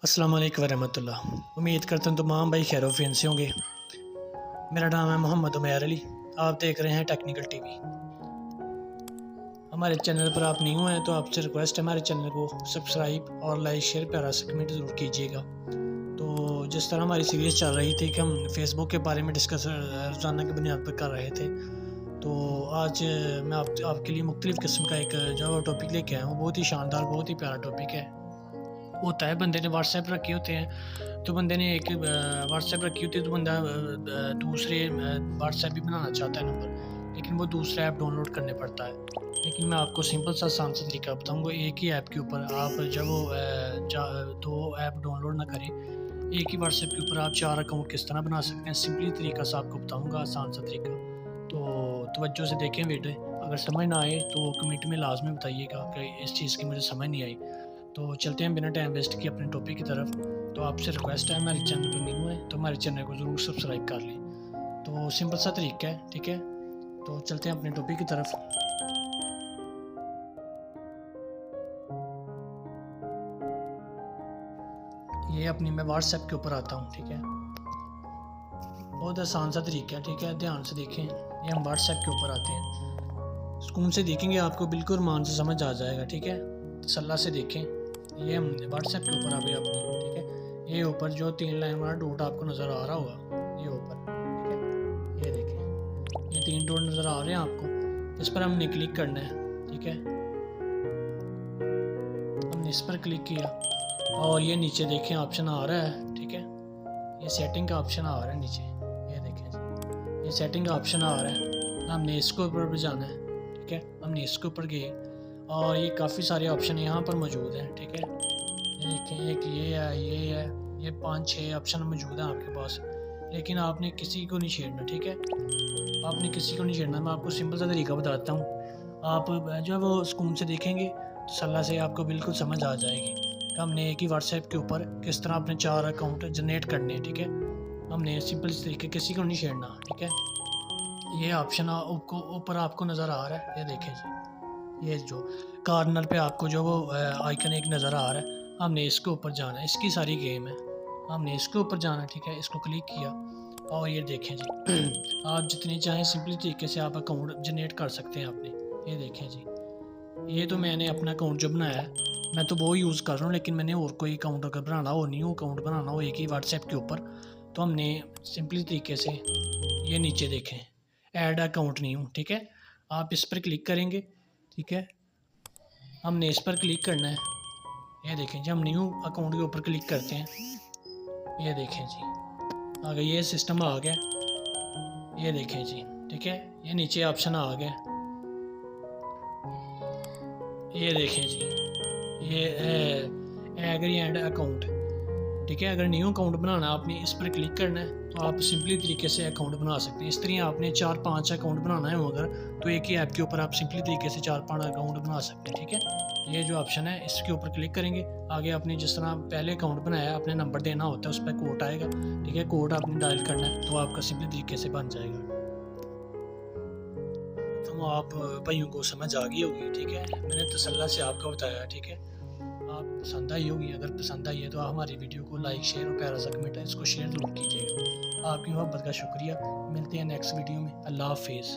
अस्सलाम वालेकुम वरहमतुल्लाह। उम्मीद करता हूँ तमाम भाई खैर वफीन से होंगे। मेरा नाम है मोहम्मद उमैर अली। आप देख रहे हैं टेक्निकल टीवी। हमारे चैनल पर आप न्यू हैं तो आपसे रिक्वेस्ट है हमारे चैनल को सब्सक्राइब और लाइक शेयर प्यारा सा कमेंट ज़रूर कीजिएगा। तो जिस तरह हमारी सीरीज़ चल रही थी कि हम फेसबुक के बारे में डिस्कस रोज़ाना की बुनियाद पर कर रहे थे, तो आज मैं आपके लिए मुख्तलिफ़ किस्म का एक जो टॉपिक लेके आया हूँ। बहुत ही शानदार, बहुत ही प्यारा टॉपिक है। होता है बंदे ने व्हाट्सएप रखे होते हैं, तो बंदे ने एक व्हाट्सएप रखी होती है, तो बंदा दूसरे व्हाट्सएप भी बनाना चाहता है नंबर, लेकिन वो दूसरा ऐप डाउनलोड करने पड़ता है। लेकिन मैं आपको सिंपल सा आसान सा तरीका बताऊँगा। एक ही ऐप के ऊपर आप जब वो दो ऐप डाउनलोड ना करें, एक ही व्हाट्सएप के ऊपर आप 4 अकाउंट किस तरह बना सकते हैं, सिंपली तरीका से आपको बताऊँगा, आसान सा तरीका। तो तवज्जो से देखें वीडियो। अगर समझ ना आए तो कमेंट में लाजमी बताइएगा कि इस चीज़ की मुझे समझ नहीं आई। तो चलते हैं बिना टाइम वेस्ट किए अपने टॉपिक की तरफ। तो आपसे रिक्वेस्ट है, हमारे चैनल पर न्यू है तो हमारे चैनल को ज़रूर सब्सक्राइब कर लें। तो सिंपल सा तरीका है, ठीक है। तो चलते हैं अपने टॉपिक की तरफ। ये अपनी मैं व्हाट्सएप के ऊपर आता हूँ, ठीक है। बहुत आसान सा तरीका है, ठीक है, ध्यान से देखें। ये हम व्हाट्सएप के ऊपर आते हैं, सुकून से देखेंगे, आपको बिल्कुल मान से समझ आ जाएगा, ठीक है। तसल्ला से देखें। ये हम व्हाट्सएप के ऊपर आ गए अपने, ठीक है। ये ऊपर जो 3 लाइन वाला डॉट आपको नज़र आ रहा होगा, ये ऊपर, ठीक है। ये देखें, ये 3 डॉट नज़र आ रहे हैं आपको। इस पर हमने क्लिक करना है, ठीक है। हमने इस पर क्लिक किया और ये नीचे देखें ऑप्शन आ रहा है, ठीक है। ये सेटिंग का ऑप्शन आ रहा है नीचे, ये देखें जी, ये सेटिंग का ऑप्शन आ रहा है। हमने इसके ऊपर भी जाना है, ठीक है। हमने इसके ऊपर गए और ये काफ़ी सारे ऑप्शन यहाँ पर मौजूद हैं, ठीक है। ये देखें, एक ये है, ये 5-6 ऑप्शन मौजूद हैं आपके पास, लेकिन आपने किसी को नहीं छेड़ना, ठीक है। आपने किसी को नहीं छेड़ना। मैं आपको सिंपल सा तरीका बताता हूँ। आप जो है वो सुकून से देखेंगे तो सलाह से आपको बिल्कुल समझ आ जाएगी कि हमने एक ही व्हाट्सएप के ऊपर किस तरह अपने 4 अकाउंट जनरेट करने हैं, ठीक है। हमने सिंपल इस तरीके किसी को नहीं छेड़ना, ठीक है। ये ऑप्शन ऊपर आपको नज़र आ रहा है, ये देखें जी, ये जो कॉर्नर पे आपको जो वो आइकन एक नज़र आ रहा है, हमने इसके ऊपर जाना है। इसकी सारी गेम है, हमने इसके ऊपर जाना है, ठीक है। इसको क्लिक किया और ये देखें जी आप जितने चाहें सिंपली तरीके से आप अकाउंट जनरेट कर सकते हैं अपने। ये देखें जी, ये तो मैंने अपना अकाउंट जो बनाया है मैं तो वो यूज़ कर रहा हूँ, लेकिन मैंने और कोई अकाउंट अगर बनाना हो, न्यू अकाउंट बनाना हो एक ही व्हाट्सएप के ऊपर, तो हमने सिंपली तरीके से ये नीचे देखें ऐड अकाउंट न्यू, ठीक है। आप इस पर क्लिक करेंगे, ठीक है। हमने इस पर क्लिक करना है। ये देखें जब हम न्यू अकाउंट के ऊपर क्लिक करते हैं, ये देखें जी आ गया, ये सिस्टम आ गया, ये देखें जी, ठीक है। ये नीचे ऑप्शन आ गया, ये देखें जी, ये एग्री एंड अकाउंट, ठीक है। अगर न्यू अकाउंट बनाना है आपने इस पर क्लिक करना है तो आप सिंपली तरीके से अकाउंट बना सकते हैं। इस तरह आपने 4-5 अकाउंट बनाना है अगर, तो एक ही ऐप के ऊपर आप सिंपली तरीके से 4-5 अकाउंट बना सकते हैं, ठीक है। ये जो ऑप्शन है इसके ऊपर क्लिक करेंगे, आगे आपने जिस तरह पहले अकाउंट बनाया है अपने नंबर देना होता है, उस पर कोड आएगा, ठीक है। कोड आपने डायल करना है तो आपका सिंपली तरीके से बन जाएगा। तो आप भाइयों को समझ आ गई होगी, ठीक है। मैंने तसल्ला से आपको बताया, ठीक है। आप पसंद आई होगी, अगर पसंद आई है तो हमारी वीडियो को लाइक शेयर और प्यारा सा कमेंट है इसको शेयर ज़रूर कीजिएगा। आपकी मोहब्बत का शुक्रिया। मिलते हैं नेक्स्ट वीडियो में। अल्लाह हाफिज़।